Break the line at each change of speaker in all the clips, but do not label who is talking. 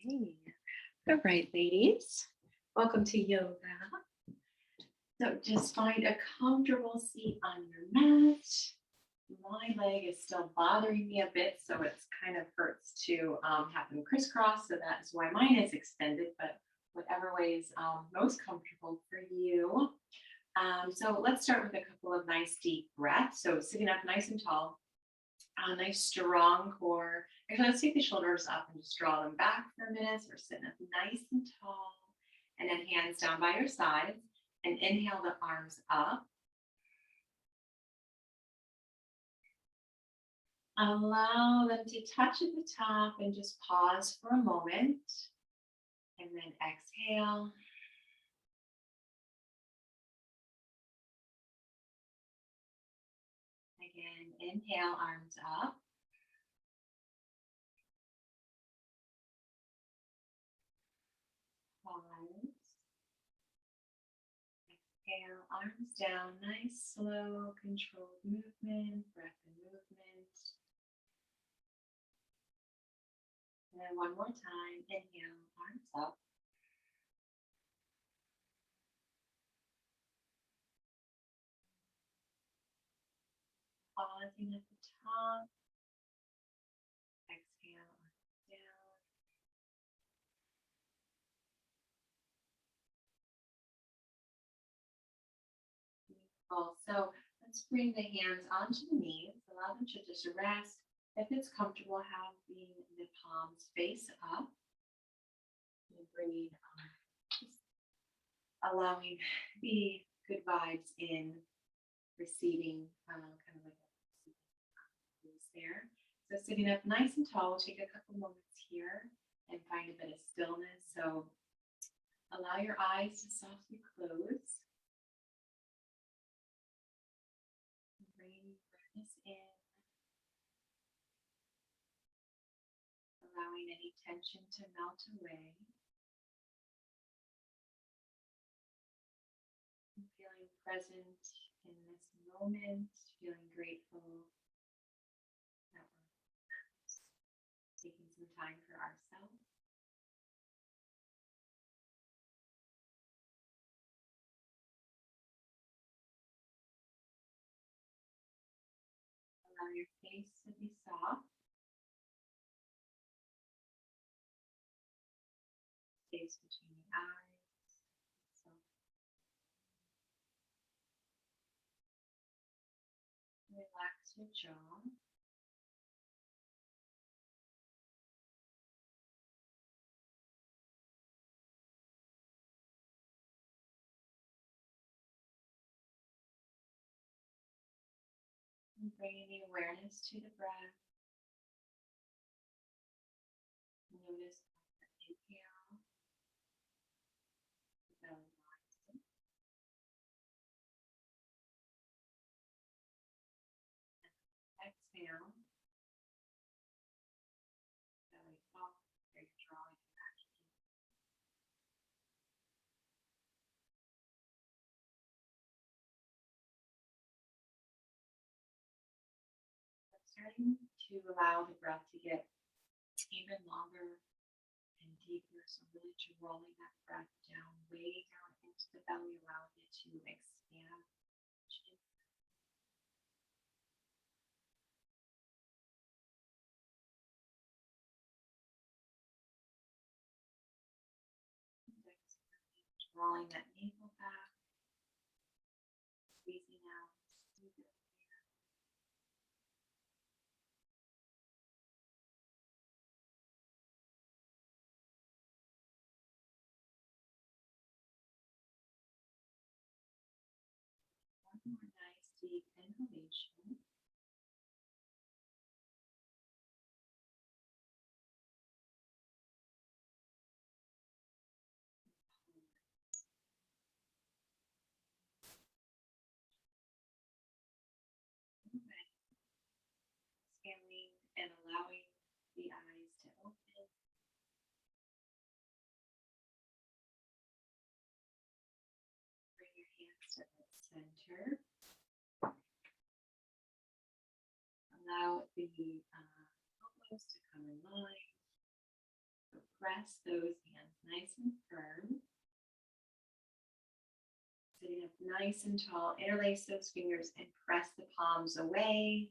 Okay. All right, ladies. Welcome to yoga. So just find a comfortable seat on your mat. My leg is still bothering me a bit, so it's kind of hurts to have them crisscross. So that is why mine is extended, but whatever way is most comfortable for you. So let's start with a couple of nice deep breaths. So sitting up nice and tall, a nice strong core. Actually, let's take the shoulders up and just draw them back for a minute. So we're sitting up nice and tall. And then hands down by your sides. And inhale the arms up. Allow them to touch at the top and just pause for a moment. And then exhale. Again, inhale, arms up. Pause. Exhale, arms down. Nice, slow, controlled movement, breath and movement. And then one more time, inhale, arms up. Pausing at the top. Exhale, arms down. Beautiful. So let's bring the hands onto the knees. Allow them to just rest. If it's comfortable, have the palms face up. And bringing, just allowing the good vibes in, receiving, kind of like a there. So sitting up nice and tall, we'll take a couple moments here and find a bit of stillness. So allow your eyes to softly close. Bringing awareness in. Allowing any tension to melt away. And feeling present in this moment, feeling grateful that we're taking some time for ourselves. Allow your face to be soft. Space between the eyes. So relax your jaw. And bringing the awareness to the breath. Notice the inhale, the belly rising. Exhale, belly soft, very drawing back in. Starting to allow the breath to get even longer and deeper. So really to rolling that breath down, way down into the belly, allowing it to expand. Drawing that navel back, squeezing out, squeezing here. One more nice deep inhalation. Scanning and allowing the eyes to open. Bring your hands to the center. Allow the elbows to come in line. The press those hands nice and firm. Sitting up nice and tall, interlace those fingers and press the palms away.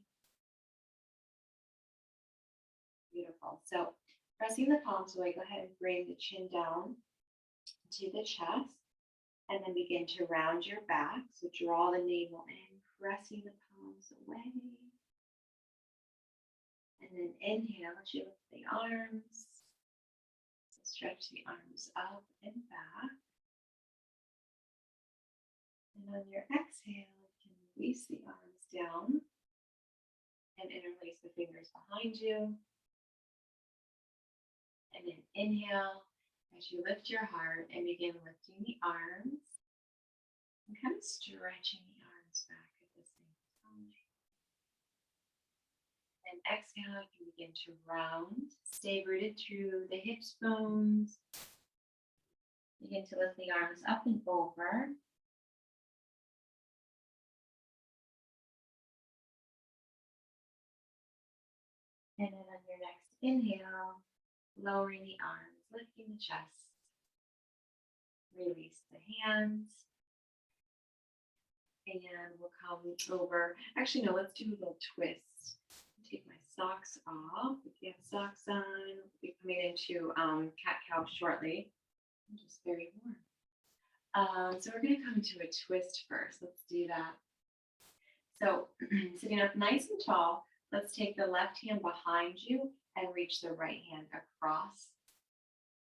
Beautiful. So pressing the palms away, go ahead and bring the chin down to the chest and then begin to round your back. So draw the navel in, pressing the palms away. And then inhale as you lift the arms. So stretch the arms up and back. And on your exhale, you can release the arms down and interlace the fingers behind you. And then inhale as you lift your heart and begin lifting the arms and kind of stretching the arms back at the same time. And exhale, you can begin to round, stay rooted through the hips, bones. Begin to lift the arms up and over. And then on your next inhale, lowering the arms, lifting the chest. Release the hands. And we'll come over. Actually, no, let's do a little twist. Take my socks off. If you have socks on, we'll be coming into cat-cow shortly. I'm just very warm. So we're going to come to a twist first. Let's do that. So sitting up nice and tall, let's take the left hand behind you and reach the right hand across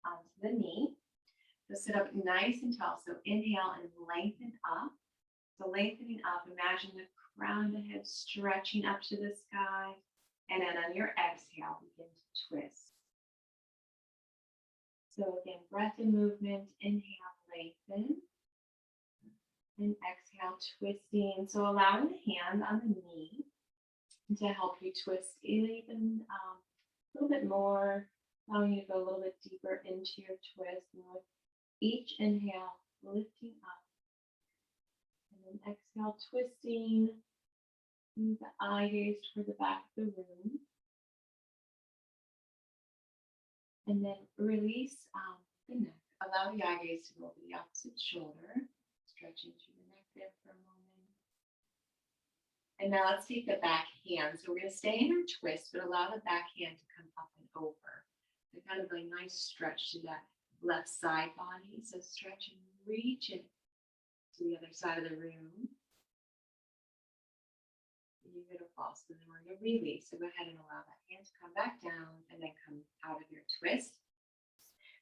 onto the knee. So sit up nice and tall. So inhale and lengthen up. So lengthening up, imagine the crown of the head stretching up to the sky. And then on your exhale, begin to twist. So again, breath and movement. Inhale, lengthen. And exhale, twisting. So allowing the hand on the knee to help you twist even a little bit more, allowing you to go a little bit deeper into your twist. And with each inhale, lifting up. And then exhale, twisting. Move the eye gaze toward the back of the room. And then release the neck. Allow the eye gaze to go over the opposite shoulder. Stretching through the neck there for a moment. And now let's take the back hand. So we're going to stay in our twist, but allow the back hand to come up and over. So kind of a nice stretch to that left side body. So stretch and reach it to the other side of the room. Beautiful. So then we're going to release. So go ahead and allow that hand to come back down and then come out of your twist.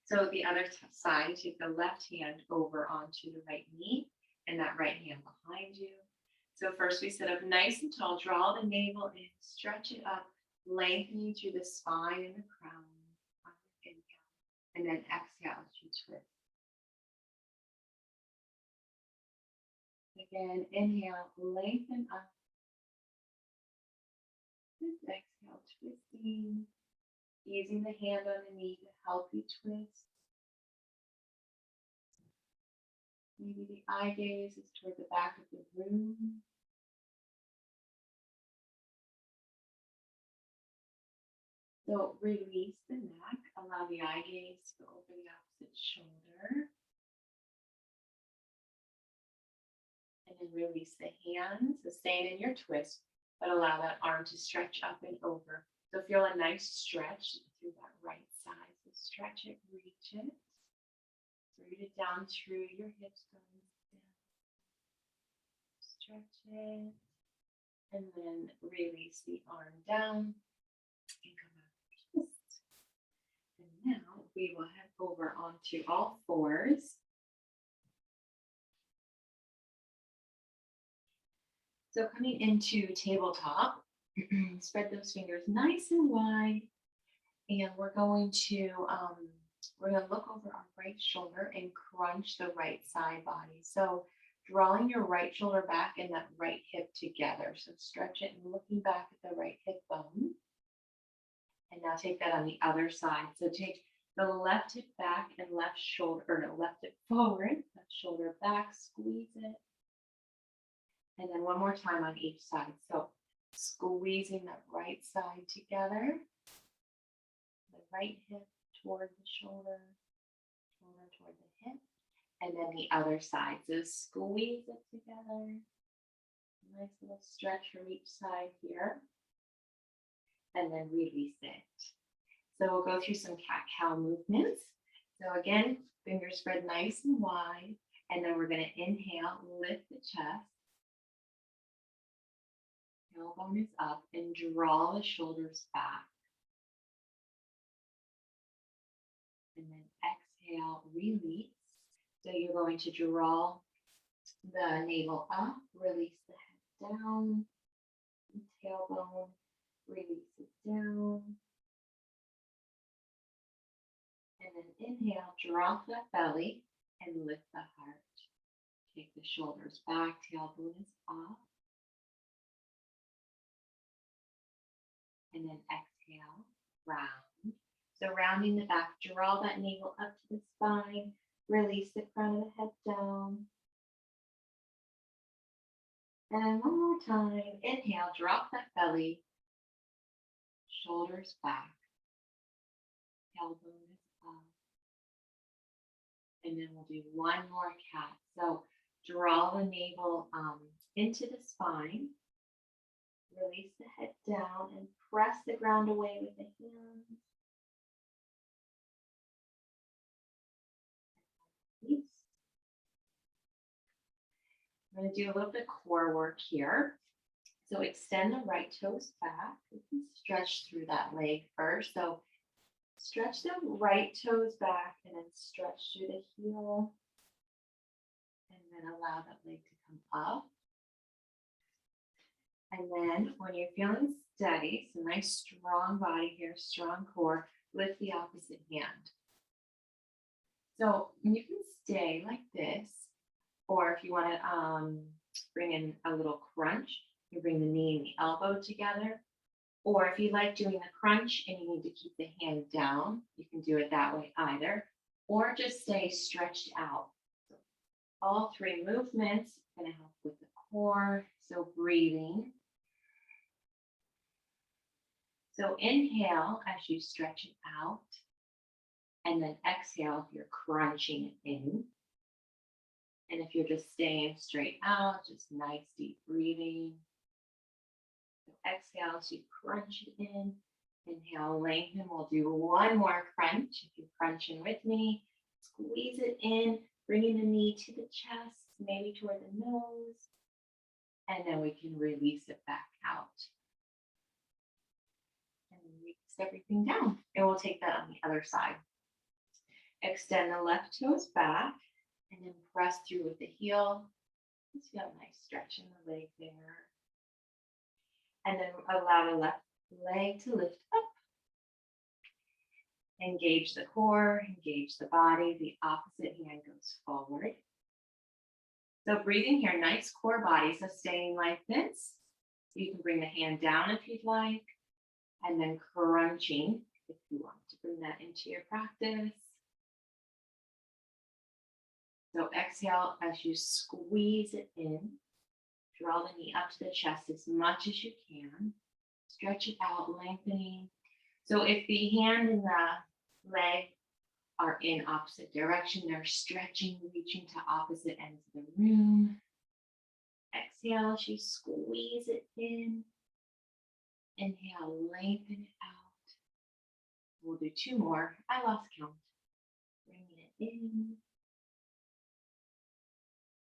So the other side, take the left hand over onto the right knee and that right hand behind you. So first we sit up nice and tall, draw the navel in, stretch it up, lengthening through the spine and the crown. Inhale, and then exhale as you twist. Again, inhale, lengthen up. And exhale, twisting. Using the hand on the knee to help you twist. Maybe the eye gaze is toward the back of the room. So release the neck, allow the eye gaze to go over the opposite shoulder. And then release the hands, so staying in your twist, but allow that arm to stretch up and over. So feel a nice stretch through that right side. So stretch it, reach it. Root it down through your hips, going down. Stretch it. And then release the arm down and come out of your twist. And now we will head over onto all fours. So coming into tabletop, spread those fingers nice and wide. And we're going to look over our right shoulder and crunch the right side body. So drawing your right shoulder back and that right hip together. So stretch it and looking back at the right hip bone. And now take that on the other side. So take the left hip back and left hip forward, left shoulder back, squeeze it. And then one more time on each side. So squeezing that right side together. The right hip toward the shoulder, shoulder toward the hip. And then the other side. So squeeze it together. Nice little stretch from each side here. And then release it. So we'll go through some cat-cow movements. So again, fingers spread nice and wide. And then we're going to inhale, lift the chest. Tailbone is up and draw the shoulders back. And then exhale, release. So you're going to draw the navel up, release the head down, tailbone, release it down. And then inhale, drop that belly and lift the heart. Take the shoulders back, tailbone is up. And then exhale, round. So rounding the back, draw that navel up to the spine, release the front of the head down. And one more time, inhale, drop that belly, shoulders back, tailbone is up. And then we'll do one more cat. So draw the navel into the spine, release the head down and press the ground away with the hands. Release. I'm going to do a little bit of core work here. So extend the right toes back. You can stretch through that leg first. So stretch the right toes back and then stretch through the heel. And then allow that leg to come up. And then when you're feeling steady, so nice strong body here, strong core, lift the opposite hand. So you can stay like this, or if you want to bring in a little crunch, you bring the knee and the elbow together. Or if you like doing the crunch and you need to keep the hand down, you can do it that way either. Or just stay stretched out. So all three movements are going to help with the core. So breathing. So inhale as you stretch it out. And then exhale if you're crunching it in. And if you're just staying straight out, just nice deep breathing. So exhale as you crunch it in. Inhale, lengthen. We'll do one more crunch. If you're crunching with me, squeeze it in, bringing the knee to the chest, maybe toward the nose. And then we can release it back out. And release everything down. And we'll take that on the other side. Extend the left toes back and then press through with the heel. Just feel a nice stretch in the leg there. And then allow the left leg to lift up. Engage the core, engage the body. The opposite hand goes forward. So breathing here, nice core body. So staying like this. You can bring the hand down if you'd like. And then crunching if you want to bring that into your practice. So exhale as you squeeze it in. Draw the knee up to the chest as much as you can. Stretch it out, lengthening. So if the hand and the leg are in opposite direction, they're stretching, reaching to opposite ends of the room. Exhale as you squeeze it in. Inhale, lengthen it out. We'll do two more. I lost count. Bringing it in.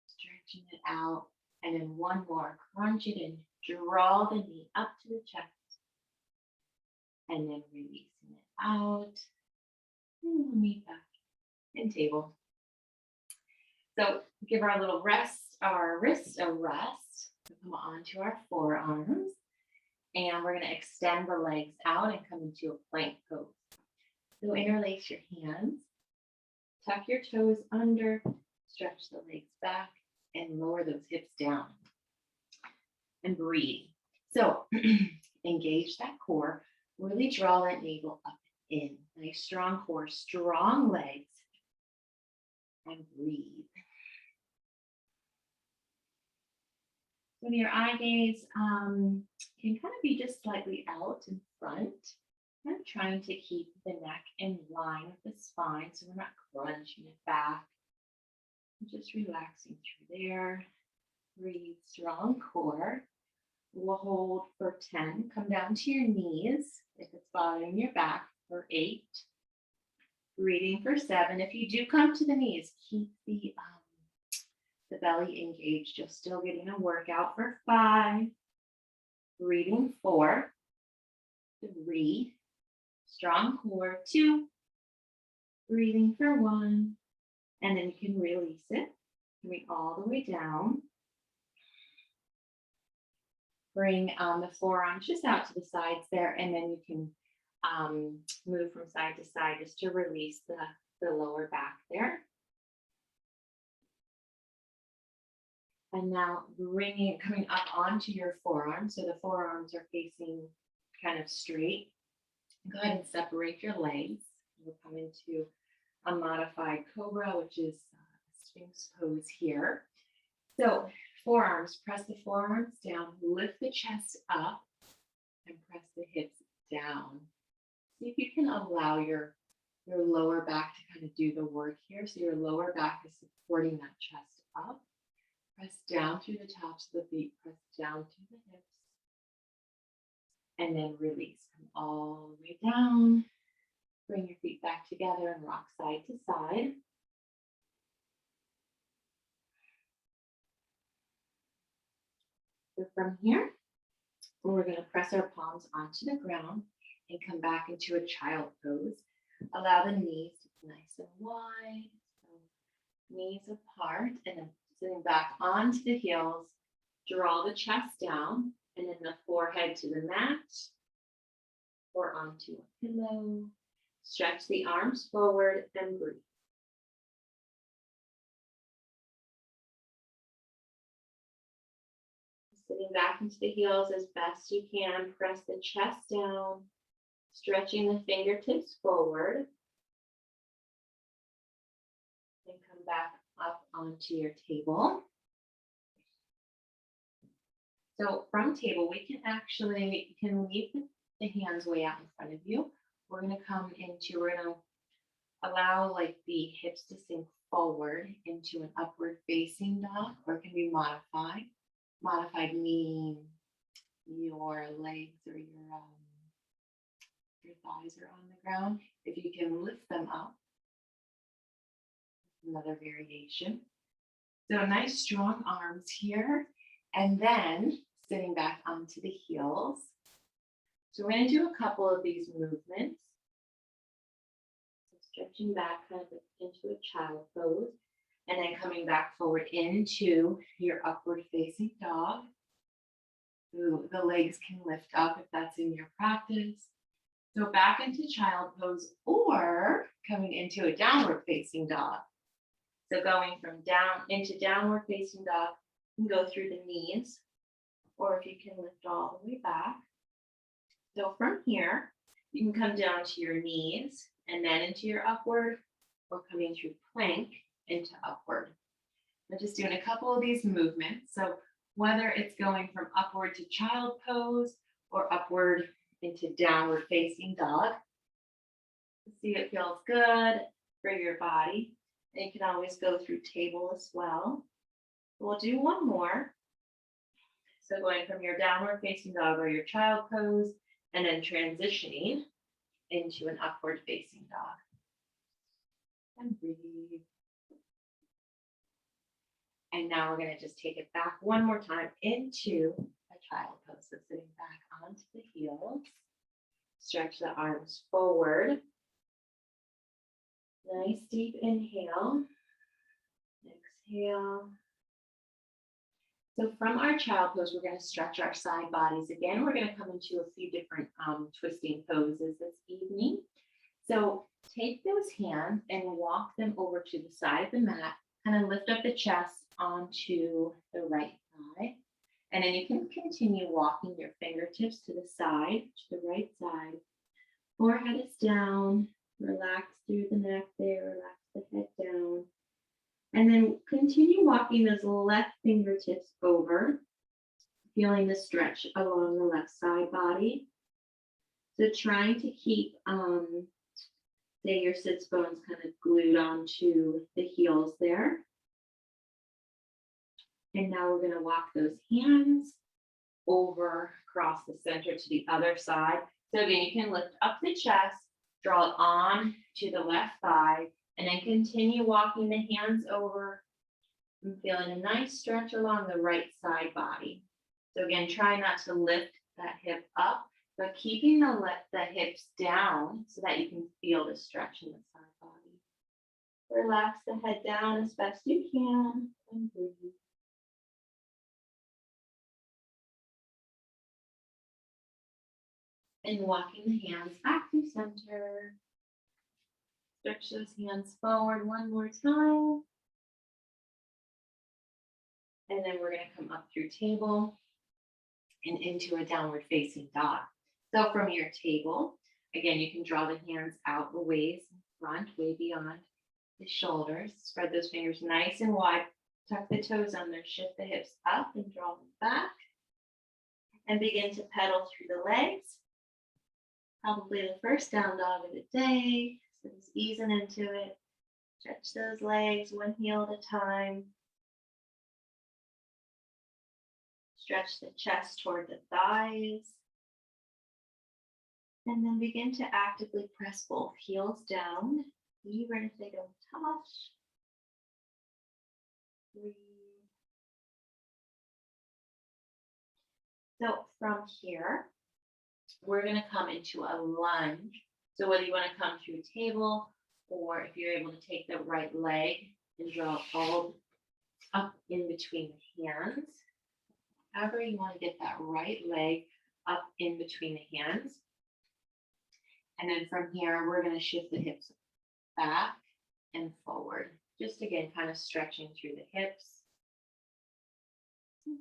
Stretching it out. And then one more. Crunch it in. Draw the knee up to the chest. And then releasing it out. And we'll meet back in table. So give our little rest, our wrists a rest. Come on to our forearms. And we're going to extend the legs out and come into a plank pose. So interlace your hands. Tuck your toes under. Stretch the legs back. And lower those hips down. And breathe. So engage that core. Really draw that navel up and in. Nice strong core, strong legs. And breathe. So your eye gaze can kind of be just slightly out in front. I'm trying to keep the neck in line with the spine so we're not crunching it back. Just relaxing through there. Breathe, strong core. We'll hold for 10. Come down to your knees if it's bothering your back for 8. Breathing for 7. If you do come to the knees, keep the belly engaged. You're still getting a workout for 5. Breathing 4. 3. Strong core. 2. Breathing for 1. And then you can release it. Coming all the way down. Bring the forearms just out to the sides there, and then you can move from side to side just to release the lower back there. And now coming up onto your forearms, so the forearms are facing kind of straight. Go ahead and separate your legs. We'll come into a modified cobra, which is Sphinx pose here. So forearms, press the forearms down, lift the chest up, and press the hips down. See if you can allow your lower back to kind of do the work here. So your lower back is supporting that chest up. Press down through the tops of the feet, press down through the hips, and then release. Come all the way down. Bring your feet back together and rock side to side. So from here, we're going to press our palms onto the ground and come back into a child pose. Allow the knees to be nice and wide. So knees apart, and then sitting back onto the heels. Draw the chest down, and then the forehead to the mat or onto a pillow. Stretch the arms forward and breathe. Sitting back into the heels as best you can. Press the chest down, stretching the fingertips forward. And come back up onto your table. So from table, we can leave the hands way out in front of you. We're going to allow like the hips to sink forward into an upward facing dog, or it can be modified. Modified meaning your legs or your thighs are on the ground. If you can lift them up, another variation. So nice strong arms here, and then sitting back onto the heels. So we're going to do a couple of these movements. So stretching back kind of into a child pose. And then coming back forward into your upward facing dog. Ooh, the legs can lift up if that's in your practice. So back into child pose, or coming into a downward facing dog. So going from down into downward facing dog, you can go through the knees, or if you can lift all the way back. So from here, you can come down to your knees and then into your upward, or coming through plank into upward. We're just doing a couple of these movements. So whether it's going from upward to child pose or upward into downward facing dog, see it feels good for your body. And you can always go through table as well. We'll do one more. So going from your downward facing dog or your child pose, and then transitioning into an upward facing dog. And breathe. And now we're going to just take it back one more time into a child pose. So sitting back onto the heels. Stretch the arms forward. Nice deep inhale. Exhale. So from our child pose, we're going to stretch our side bodies again. We're going to come into a few different twisting poses this evening. So take those hands and walk them over to the side of the mat. Kind of lift up the chest onto the right thigh. And then you can continue walking your fingertips to the side, to the right side. Forehead is down. Relax through the neck there. Relax the head down. And then continue walking those left fingertips over, feeling the stretch along the left side body. So trying to keep, say your sits bones kind of glued onto the heels there. And now we're going to walk those hands over across the center to the other side. So again, you can lift up the chest, draw it on to the left thigh, and then continue walking the hands over and feeling a nice stretch along the right side body. So again, try not to lift that hip up, but keeping the hips down so that you can feel the stretch in the side body. Relax the head down as best you can and breathe. And walking the hands back to center. Stretch those hands forward one more time. And then we're going to come up through table and into a downward facing dog. So from your table, again, you can draw the hands out the waist in front, way beyond the shoulders. Spread those fingers nice and wide. Tuck the toes under, shift the hips up and draw them back. And begin to pedal through the legs. Probably the first down dog of the day. So just easing into it. Stretch those legs one heel at a time. Stretch the chest toward the thighs. And then begin to actively press both heels down, even if they don't touch. Breathe. So from here, we're going to come into a lunge. So whether you want to come through a table or if you're able to take the right leg and draw all up in between the hands, however you want to get that right leg up in between the hands. And then from here, we're going to shift the hips back and forward. Just again, kind of stretching through the hips.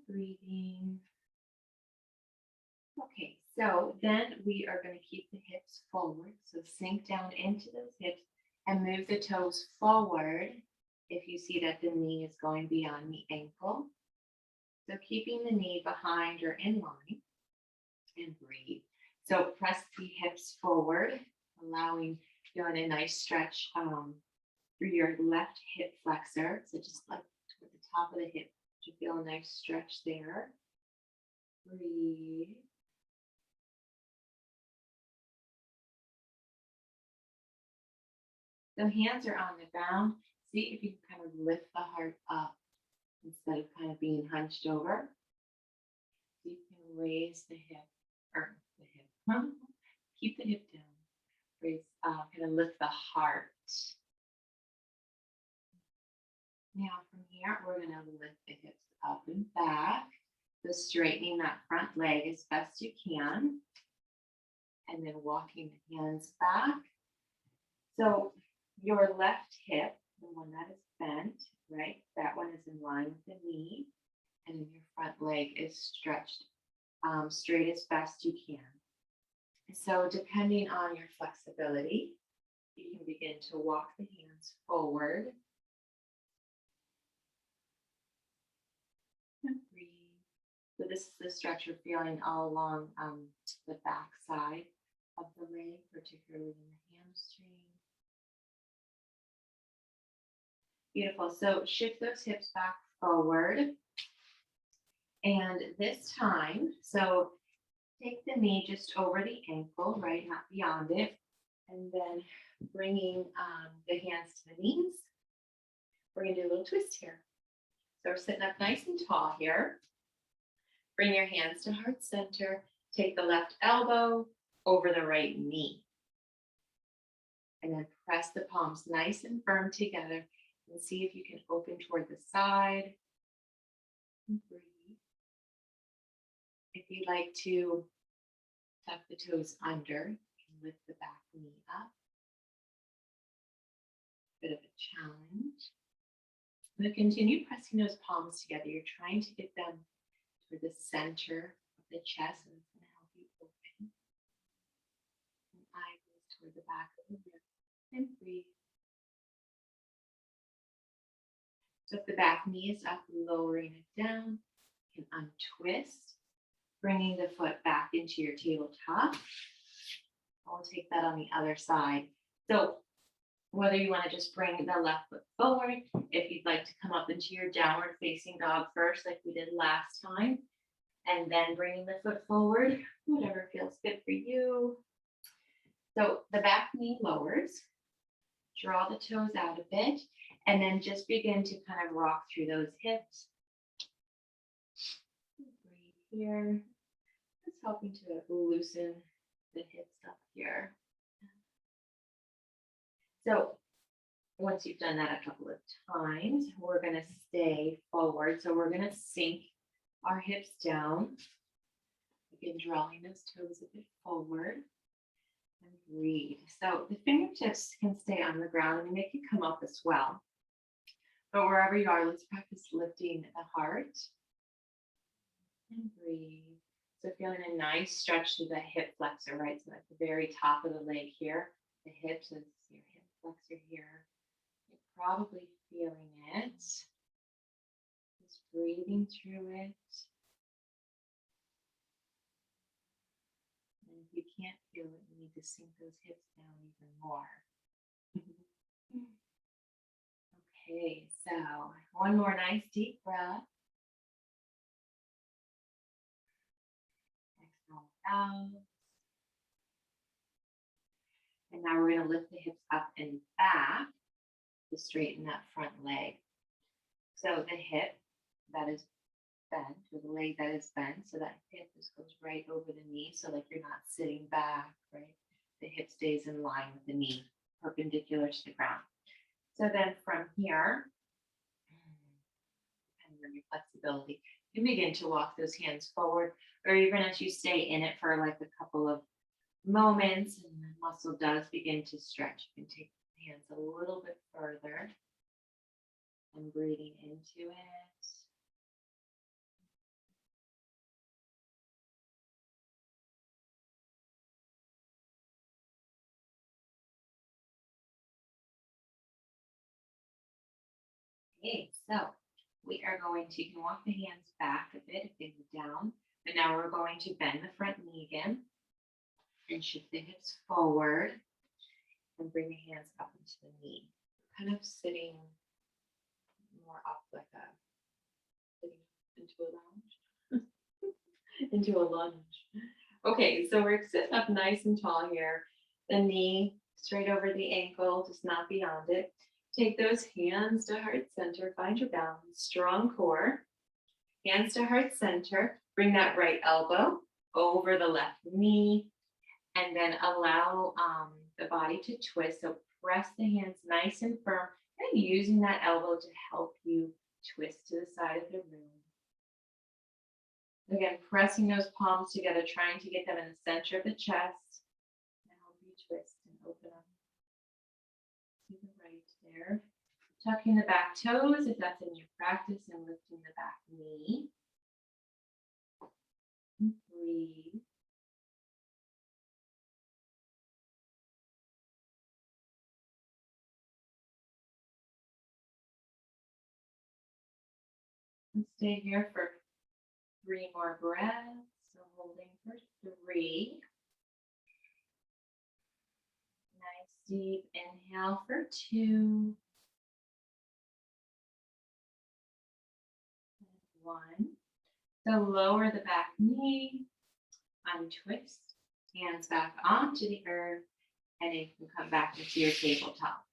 Breathing. Okay, so then we are going to keep the hips forward. So sink down into those hips and move the toes forward if you see that the knee is going beyond the ankle. So keeping the knee behind or in line, and breathe. So press the hips forward, feeling a nice stretch through your left hip flexor. So just like toward the top of the hip, you feel a nice stretch there. Breathe. So hands are on the ground. See if you can kind of lift the heart up instead of kind of being hunched over. So you can raise the hip, keep the hip down. Raise, kind of lift the heart. Now from here, we're going to lift the hips up and back. So straightening that front leg as best you can. And then walking the hands back. So your left hip, the one that is bent, right? That one is in line with the knee. And then your front leg is stretched straight as best you can. So depending on your flexibility, you can begin to walk the hands forward. And breathe. So this is the stretch you're feeling all along the back side of the leg, particularly in the hamstring. Beautiful. So shift those hips back forward. And this time, so take the knee just over the ankle, right, not beyond it. And then bringing the hands to the knees. We're going to do a little twist here. So we're sitting up nice and tall here. Bring your hands to heart center. Take the left elbow over the right knee. And then press the palms nice and firm together. And see if you can open toward the side. And breathe. If you'd like to tuck the toes under, you can lift the back knee up. Bit of a challenge. I'm going to continue pressing those palms together. You're trying to get them toward the center of the chest, and it's going to help you open. And eye goes toward the back of the ribs. And breathe. So if the back knee is up, lowering it down, you can untwist, bringing the foot back into your tabletop. I'll take that on the other side. So whether you want to just bring the left foot forward, if you'd like to come up into your downward facing dog first, like we did last time, and then bringing the foot forward, whatever feels good for you. So the back knee lowers, draw the toes out a bit, and then just begin to kind of rock through those hips. Breathe here. Just helping to loosen the hips up here. So once you've done that a couple of times, we're going to stay forward. So we're going to sink our hips down. Again, drawing those toes a bit forward. And breathe. So the fingertips can stay on the ground. I mean, they can come up as well. But wherever you are, let's practice lifting the heart. And breathe. So feeling a nice stretch to the hip flexor, right? So at the very top of the leg here, the hips is your hip flexor here. You're probably feeling it. Just breathing through it. And if you can't feel it, you need to sink those hips down even more. Okay, so one more nice deep breath. Exhale out. And now we're going to lift the hips up and back to straighten that front leg. So the hip that is bent, or the leg that is bent, so that hip just goes right over the knee, so like you're not sitting back, right? The hip stays in line with the knee, perpendicular to the ground. So then from here, depending on your flexibility, you begin to walk those hands forward, or even as you stay in it for like a couple of moments and the muscle does begin to stretch, you can take the hands a little bit further and breathing into it. Okay, so we are going to, you can walk the hands back a bit if they were down, but now we're going to bend the front knee again and shift the hips forward and bring the hands up into the knee. Kind of sitting more up like a, into a lounge, into a lunge. Okay, so we're sitting up nice and tall here. The knee straight over the ankle, just not beyond it. Take those hands to heart center, find your balance, strong core. Hands to heart center, bring that right elbow over the left knee, and then allow the body to twist. So press the hands nice and firm, and using that elbow to help you twist to the side of the room. Again, pressing those palms together, trying to get them in the center of the chest, and help you twist and open up to the right there. Tucking the back toes if that's in your practice, and lifting the back knee. And breathe. And stay here for 3 more breaths. So holding for 3. Nice deep inhale for 2. 1. So lower the back knee, untwist, hands back onto the earth, and you can come back into your tabletop.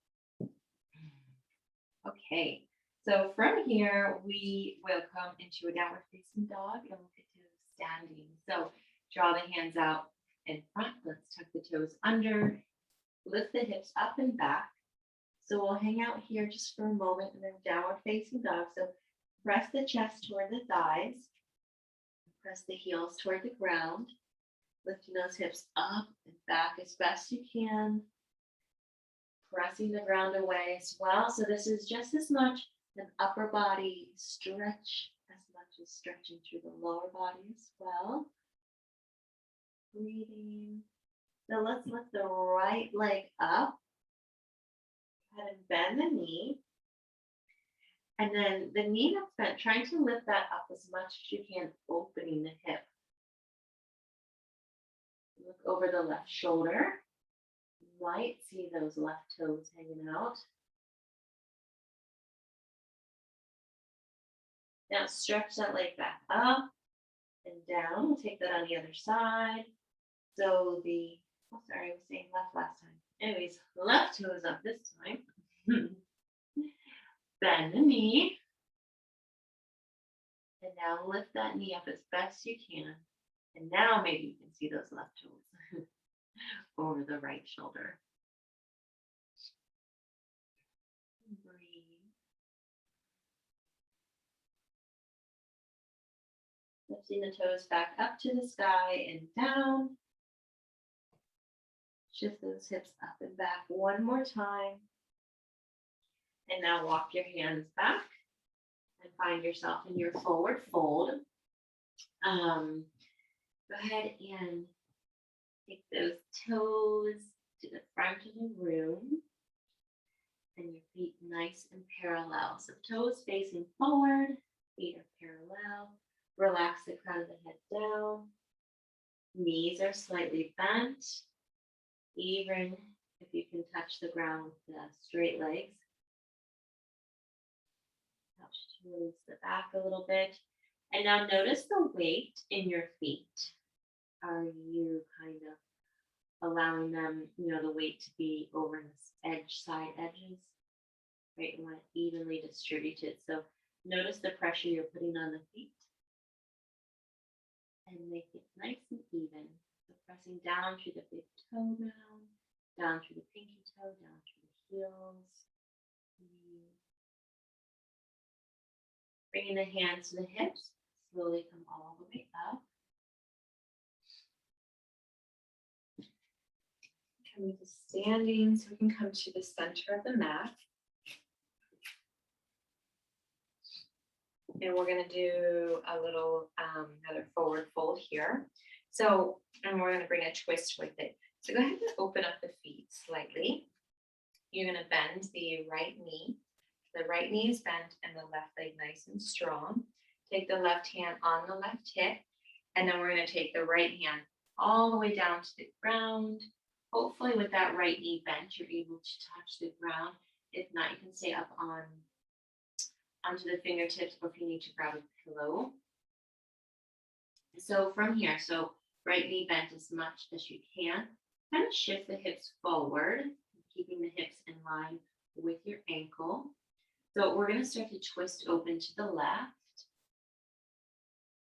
Okay, so from here, we will come into a downward facing dog and we'll get to standing. So draw the hands out in front. Let's tuck the toes under, lift the hips up and back. So we'll hang out here just for a moment and then downward facing dog. So press the chest toward the thighs, press the heels toward the ground, lifting those hips up and back as best you can, pressing the ground away as well. So this is just as much an upper body stretch as much as stretching through the lower body as well. Breathing. So let's lift the right leg up. Go ahead and bend the knee. And then the knee that's bent, trying to lift that up as much as you can, opening the hip. Look over the left shoulder. might see those left toes hanging out. Now stretch that leg back up and down. We'll take that on the other side. So oh, sorry, I was saying left last time. Anyways, left toe is up this time. Bend the knee. And now lift that knee up as best you can. And now maybe you can see those left toes over the right shoulder. Breathe. Lifting the toes back up to the sky and down. Shift those hips up and back one more time. And now walk your hands back and find yourself in your forward fold. Go ahead and take those toes to the front of the room and your feet nice and parallel. So toes facing forward, feet are parallel. Relax the crown of the head down. Knees are slightly bent. Even if you can touch the ground with the straight legs. Helps to release the back a little bit. And now notice the weight in your feet. Are you kind of allowing them, the weight to be over the side edges? Right, you want it evenly distributed. So notice the pressure you're putting on the feet. And make it nice and even. So pressing down through the big toe down through the pinky toe, down through the heels. Bringing the hands to the hips, slowly come all the way up. Coming to standing, so we can come to the center of the mat. And we're going to do a little another forward fold here. So, and we're going to bring a twist with it. So go ahead and open up the feet slightly. You're going to bend the right knee. The right knee is bent and the left leg nice and strong. Take the left hand on the left hip. And then we're going to take the right hand all the way down to the ground. Hopefully with that right knee bent, you're able to touch the ground. If not, you can stay up onto the fingertips, or if you need to grab a pillow. So from here, so right knee bent as much as you can. Kind of shift the hips forward, keeping the hips in line with your ankle. So we're going to start to twist open to the left.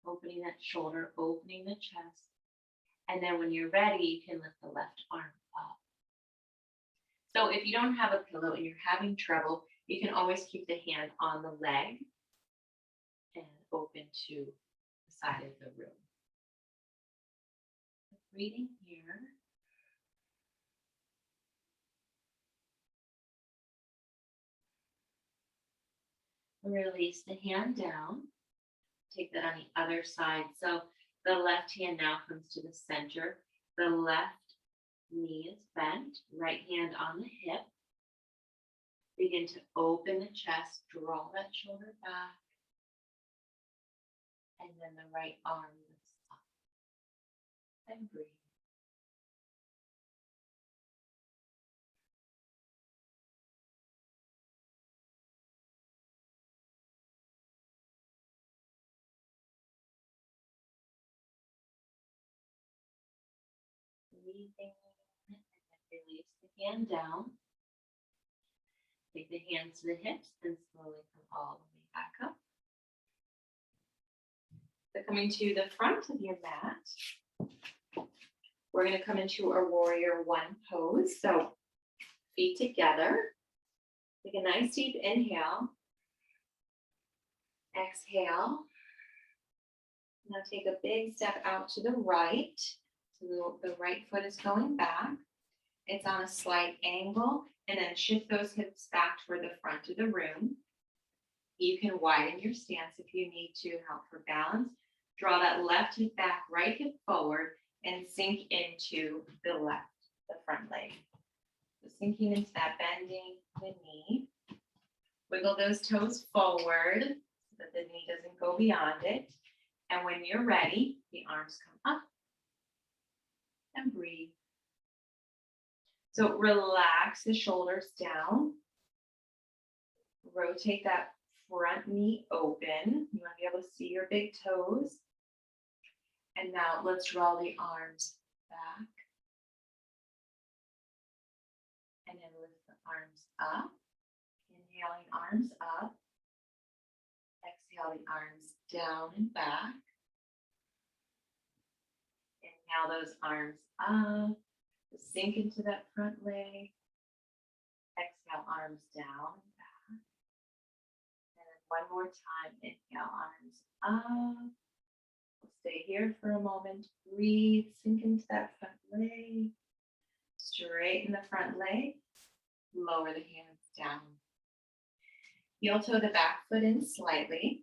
Opening that shoulder, opening the chest. And then when you're ready, you can lift the left arm up. So if you don't have a pillow and you're having trouble, you can always keep the hand on the leg and open to the side of the room. Breathing here. Release the hand down. Take that on the other side. So the left hand now comes to the center. The left knee is bent. Right hand on the hip. Begin to open the chest. Draw that shoulder back. And then the right arm lifts up. And breathe. Breathing, and then release the hand down. Take the hands to the hips and slowly come all the way back up. So coming to the front of your mat, we're going to come into a warrior one pose. So feet together. Take a nice deep inhale. Exhale. Now take a big step out to the right. So the right foot is going back. It's on a slight angle, and then shift those hips back toward the front of the room. You can widen your stance if you need to help for balance. Draw that left hip back, right hip forward, and sink into the front leg. So sinking into that, bending the knee. Wiggle those toes forward so that the knee doesn't go beyond it. And when you're ready, the arms come up. And breathe. So relax the shoulders down. Rotate that front knee open. You want to be able to see your big toes. And now let's draw the arms back. And then lift the arms up. Inhaling arms up. Exhale the arms down and back. Inhale those arms up. Sink into that front leg. Exhale arms down and back. And then one more time. Inhale arms up. We'll stay here for a moment. Breathe. Sink into that front leg. Straighten the front leg. Lower the hands down. Heel toe the back foot in slightly.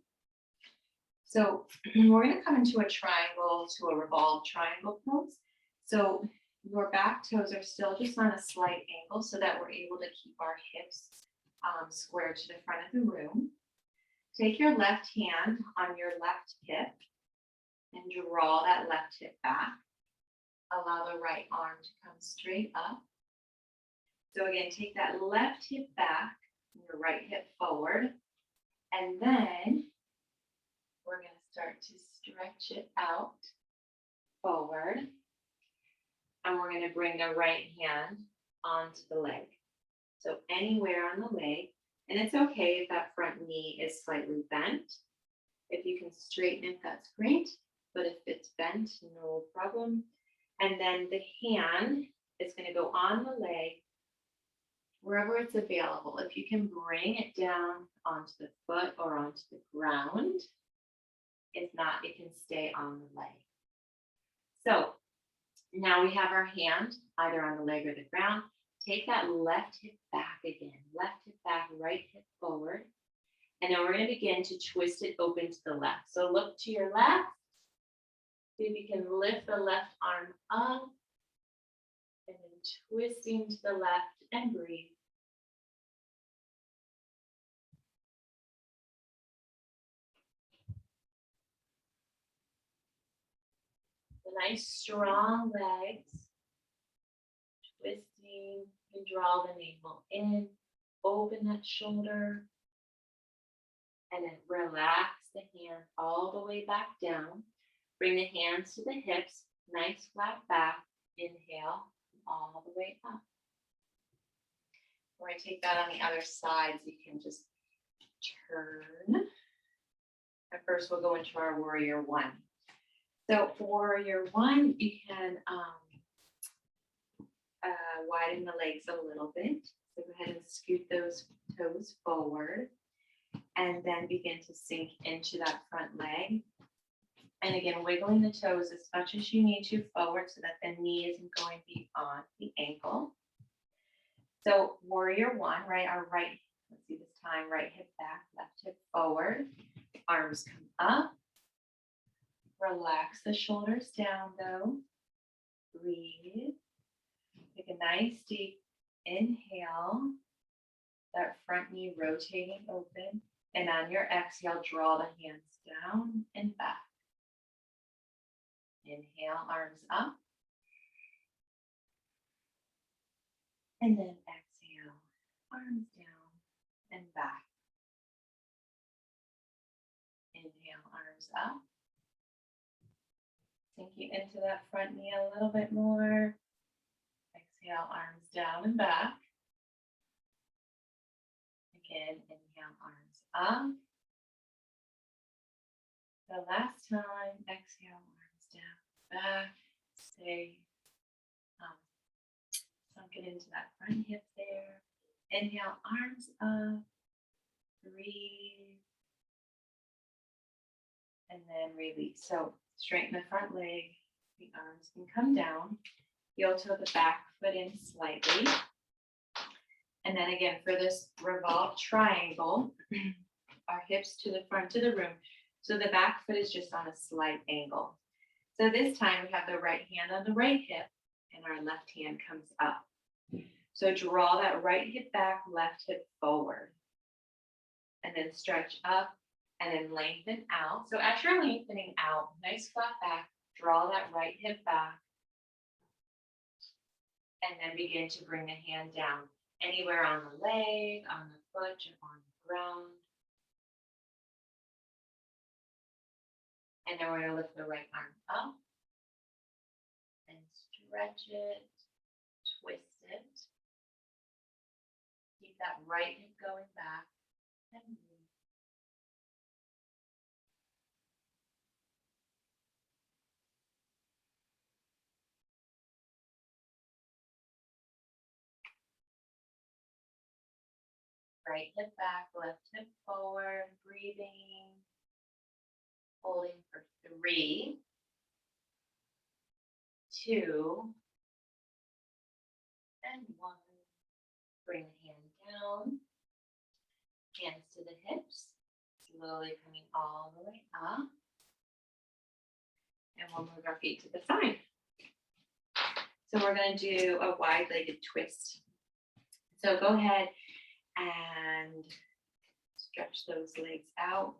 So we're going to come into a triangle to a revolved triangle pose. So your back toes are still just on a slight angle so that we're able to keep our hips square to the front of the room. Take your left hand on your left hip and draw that left hip back. Allow the right arm to come straight up. So again, take that left hip back, your right hip forward, and then we're going to start to stretch it out forward. And we're going to bring the right hand onto the leg. So anywhere on the leg, and it's okay if that front knee is slightly bent. If you can straighten it, that's great. But if it's bent, no problem. And then the hand is going to go on the leg wherever it's available. If you can bring it down onto the foot or onto the ground. If not, it can stay on the leg. So now we have our hand either on the leg or the ground. Take that left hip back again. Left hip back, right hip forward. And then we're going to begin to twist it open to the left. So look to your left. See if you can lift the left arm up. And then twisting to the left and breathe. The nice strong legs. Twisting, you can draw the navel in, open that shoulder, and then relax the hand all the way back down. Bring the hands to the hips, nice flat back. Inhale, all the way up. We're going to take that on the other side so you can just turn. And first we'll go into our warrior one. So for warrior one, you can widen the legs a little bit. So go ahead and scoot those toes forward and then begin to sink into that front leg. And again, wiggling the toes as much as you need to forward so that the knee isn't going beyond the ankle. So warrior one, right? Our right, let's see this time, right hip back, left hip forward. Arms come up. Relax the shoulders down though. Breathe. Take a nice deep inhale. That front knee rotating open. And on your exhale, draw the hands down and back. Inhale, arms up. And then exhale, arms down and back. Inhale, arms up. Sinking into that front knee a little bit more. Exhale, arms down and back. Again, inhale, arms up. The last time, exhale, arms down, back. Stay sunken into that front hip there. Inhale, arms up. Breathe. And then release. So straighten the front leg. The arms can come down. Heel toe the back foot in slightly. And then again, for this revolved triangle, our hips to the front of the room. So the back foot is just on a slight angle. So this time we have the right hand on the right hip and our left hand comes up. So draw that right hip back, left hip forward. And then stretch up and then lengthen out. So as you're lengthening out, nice flat back, draw that right hip back. And then begin to bring the hand down anywhere on the leg, on the foot, or on the ground. And then we're going to lift the right arm up and stretch it, twist it. Keep that right hip going back and breathe. Right hip back, left hip forward, breathing, holding for 3, 2, and 1. Bring the hand down, hands to the hips, slowly coming all the way up. And we'll move our feet to the side. So we're going to do a wide-legged twist. So go ahead and stretch those legs out.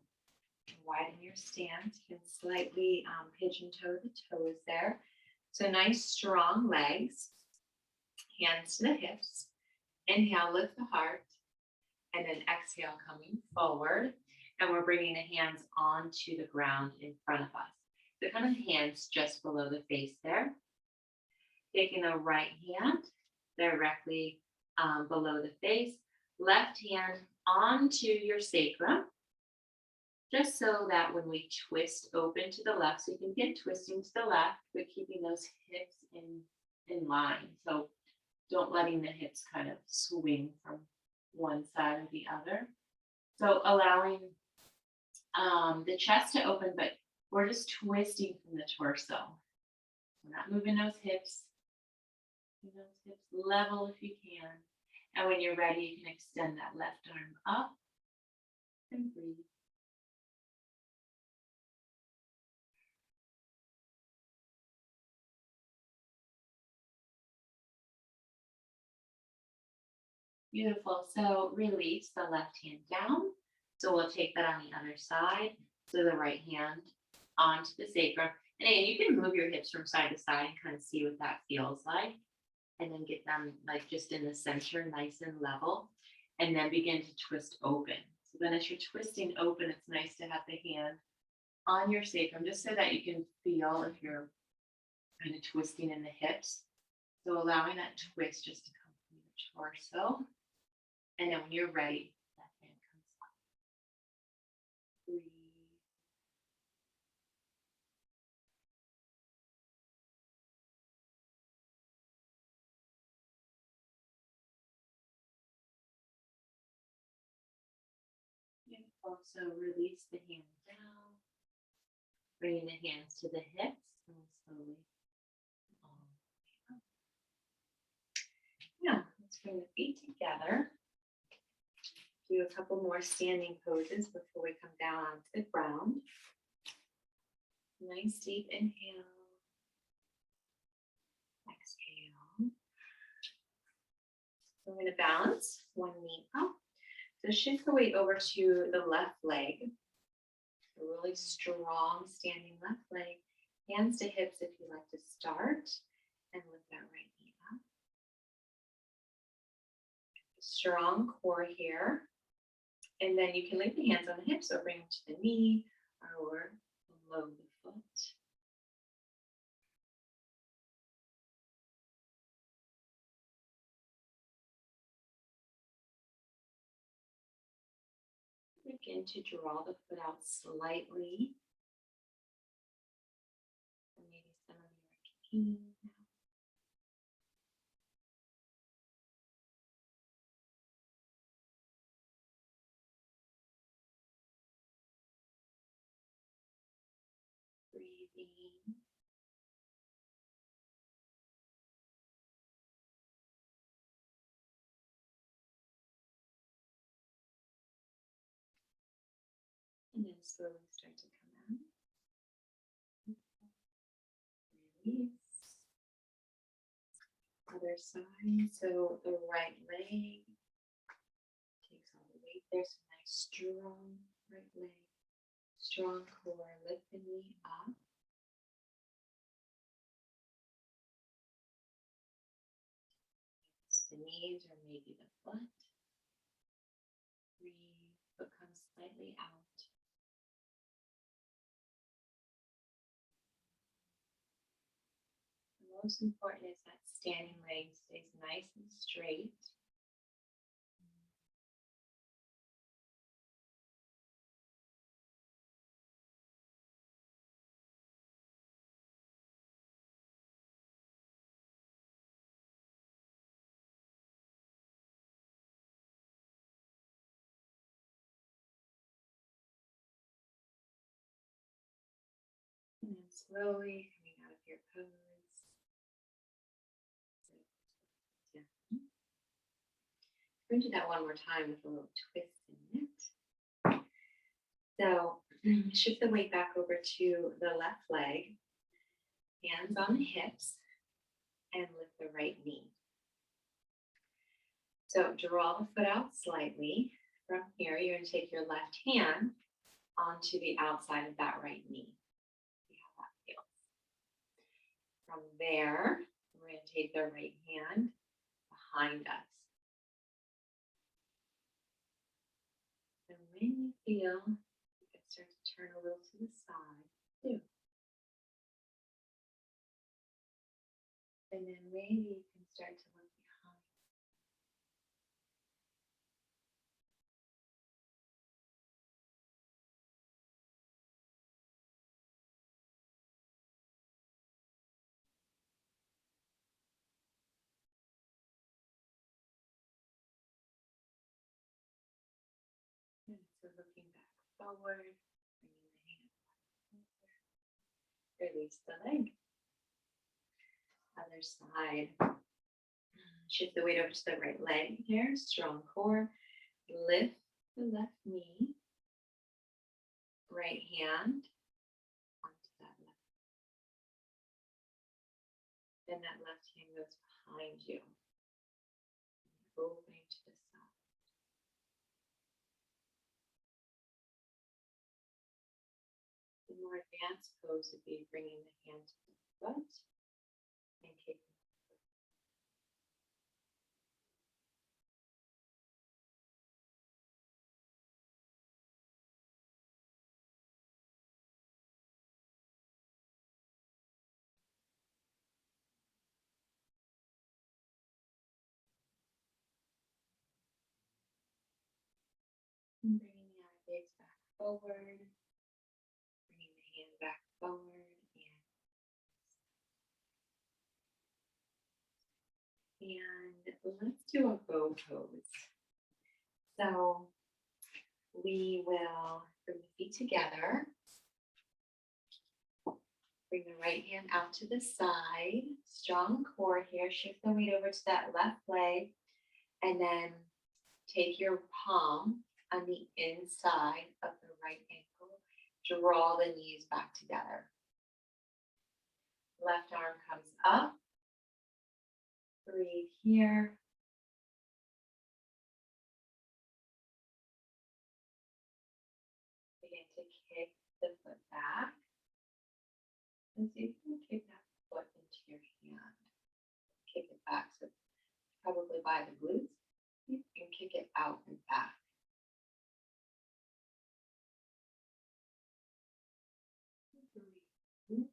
Widen your stance. You can slightly pigeon toe the toes there. So nice strong legs. Hands to the hips. Inhale, lift the heart. And then exhale, coming forward. And we're bringing the hands onto the ground in front of us. So kind of hands just below the face there. Taking the right hand directly below the face. Left hand onto your sacrum. Just so that when we twist open to the left, so you can get twisting to the left, but keeping those hips in line. So don't letting the hips kind of swing from one side or the other. So allowing the chest to open, but we're just twisting from the torso. We're not moving those hips. Keep those hips level if you can. And when you're ready, you can extend that left arm up and breathe. Beautiful. So release the left hand down. So we'll take that on the other side. So the right hand onto the sacrum. And again, you can move your hips from side to side and kind of see what that feels like. And then get them like just in the center, nice and level. And then begin to twist open. So then as you're twisting open, it's nice to have the hand on your sacrum just so that you can feel if you're kind of twisting in the hips. So allowing that twist just to come from your torso. And then when you're ready, that hand comes up. Breathe. And also release the hand down. Bringing the hands to the hips and slowly all the way up. Yeah, let's bring the feet together. Do a couple more standing poses before we come down onto the ground. Nice deep inhale. Exhale. So we're going to balance one knee up. So shift the weight over to the left leg. A really strong standing left leg. Hands to hips if you like to start. And lift that right knee up. Strong core here. And then you can leave the hands on the hips or bring them to the knee or below the foot. Begin to draw the foot out slightly. And maybe some of you are kicking now. Breathing. And then slowly start to come out. Release. Other side. So the right leg takes all the weight there. So nice strong right leg. Strong core. Lift the knee up. knees or maybe the foot. Breathe, foot comes slightly out. The most important is that standing leg stays nice and straight. And then slowly coming out of your pose. Yeah. We're going to do that one more time with a little twist in it. So shift the weight back over to the left leg, hands on the hips, and lift the right knee. So draw the foot out slightly. From here, you're going to take your left hand onto the outside of that right knee. See how that feels. From there, we're going to take the right hand behind us. And when you feel, you can start to turn a little to the side, too. And then maybe you can start to look behind. And so looking back forward, bringing the hand back over. Release the leg. Other side. Shift the weight over to the right leg here. Strong core. Lift the left knee. Right hand onto that left. Then that left hand goes behind you. Opening to the side. The more advanced pose would be bringing the hand to the foot and kicking the foot. And bringing the eye gaze back forward. Bringing the hand back forward. And let's do a bow pose. So we will bring the feet together. Bring the right hand out to the side. Strong core here. Shift the weight over to that left leg. And then take your palm on the inside of the right ankle. Draw the knees back together. Left arm comes up. Breathe here. Begin to kick the foot back. And see if you can kick that foot into your hand. Kick it back. So probably by the glutes. You can kick it out and back. Breathe.